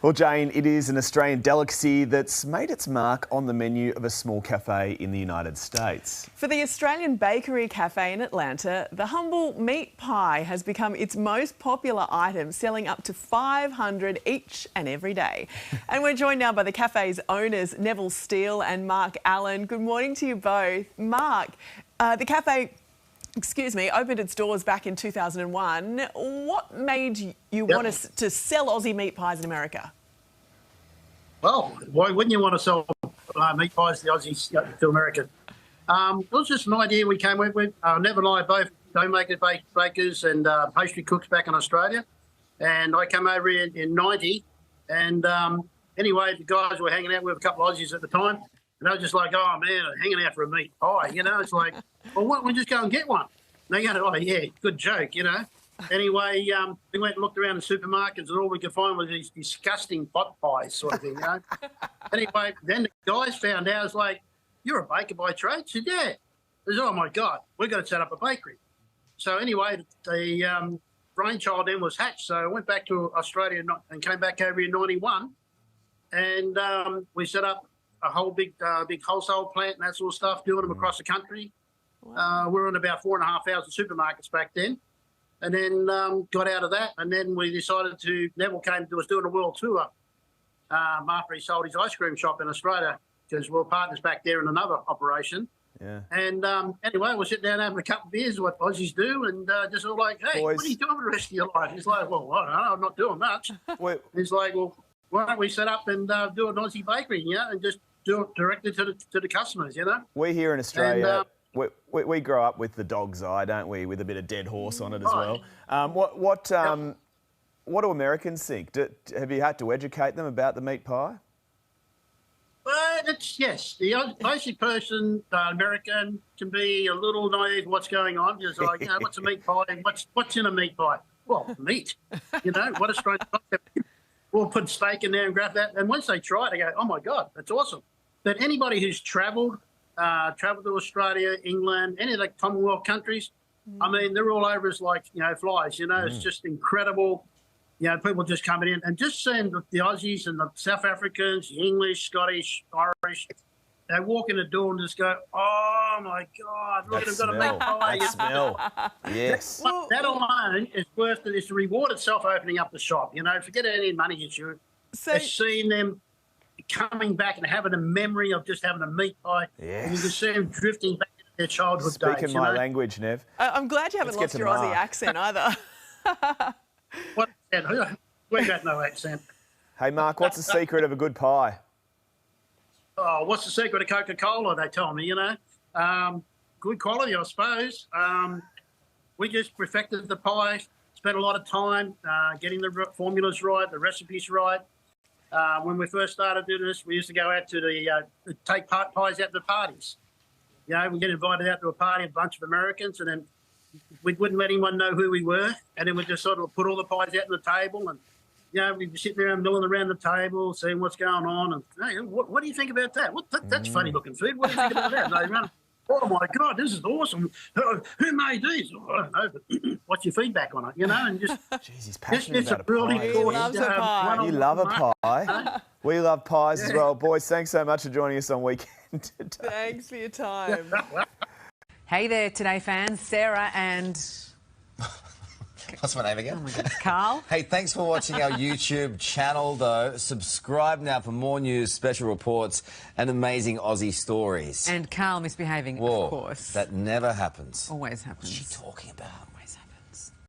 Well, Jane, it is an Australian delicacy that's made its mark on the menu of a small cafe in the United States. For the Australian Bakery Cafe in Atlanta, the humble meat pie has become its most popular item, selling up to 500 each and every day. And we're joined now by the cafe's owners, Neville Steele and Mark Allen. Good morning to you both. Mark, the cafe opened its doors back in 2001. What made you want to sell Aussie meat pies in America? Well, why wouldn't you want to sell meat pies to the Aussies to America? It was just an idea we came with. Neville and I are both dough bakers and pastry cooks back in Australia. And I came over here in 90. And anyway, the guys were hanging out with a couple of Aussies at the time. And they were just like, oh, man, hanging out for a meat pie. You know, it's like, well, why don't we just go and get one? And they go, oh, yeah, good joke, you know. Anyway, we went and looked around the supermarkets and all we could find was these disgusting pot pies sort of thing, you know. Anyway, then the guys found out, it's like, you're a baker by trade? I said, yeah. I said, oh, my God, we've got to set up a bakery. So anyway, the brainchild then was hatched. So I went back to Australia and came back over in 91 and we set up a whole big wholesale plant and that sort of stuff, doing them across the country. Wow. We were in about 4,500 supermarkets back then. And then got out of that. And then we decided Neville came to us doing a world tour after he sold his ice cream shop in Australia because we were partners back there in another operation. Yeah. And anyway, we're sitting down having a couple of beers, what Aussies do, and just all like, hey, Boys. What are you doing for the rest of your life? He's like, well, I don't know, I'm not doing much. He's like, well, why don't we set up and do an Aussie bakery, you know, and just do it directly to the customers, you know? We here in Australia, we grow up with the dog's eye, don't we, with a bit of dead horse on it as well. What do Americans think? Have you had to educate them about the meat pie? Well, yes. The basic person, American, can be a little naive what's going on. Just like, you know, what's a meat pie? What's in a meat pie? Well, meat. You know, what a strange concept. We'll put steak in there and grab that. And once they try it, they go, oh, my God, that's awesome. But anybody who's travelled to Australia, England, any of the Commonwealth countries, I mean, they're all over us like, you know, flies. You know, it's just incredible. You know, people just coming in and just seeing the Aussies and the South Africans, the English, Scottish, Irish, they walk in the door and just go, oh, my God, look at them, got a meat pie. That smell. Yes. That alone is worth it. It's the reward itself opening up the shop. You know, forget any money issue. So, it's seeing them coming back and having a memory of just having a meat pie. Yes. And you can see them drifting back into their childhood days. Speaking my language, Nev. I'm glad you haven't lost your Aussie accent either. What accent? We got no accent. Hey, Mark, what's the secret of a good pie? Oh, what's the secret of Coca-Cola, they tell me, you know? Good quality, I suppose. We just perfected the pie, spent a lot of time getting the formulas right, the recipes right. When we first started doing this, we used to go out to take pies out to the parties. You know, we get invited out to a party, a bunch of Americans, and then we wouldn't let anyone know who we were. And then we'd just sort of put all the pies out on the table and, you know, we'd be sitting there and milling around the table, seeing what's going on. And, hey, what do you think about that? That's funny-looking food. What do you think about that? And they run, oh, my God, this is awesome. Who made these? Oh, I don't know, but what's your feedback on it, you know? And just, jeez, he's passionate about a pie. He loves a pie. You love a pie. We love pies as well. Boys, thanks so much for joining us on Weekend today. Thanks for your time. Hey there, Today fans. Sarah and... What's my name again? Oh my God. Carl. Hey, thanks for watching our YouTube channel, though. Subscribe now for more news, special reports, and amazing Aussie stories. And Carl misbehaving, Whoa, of course. That never happens. Always happens. What's she talking about? Always happens.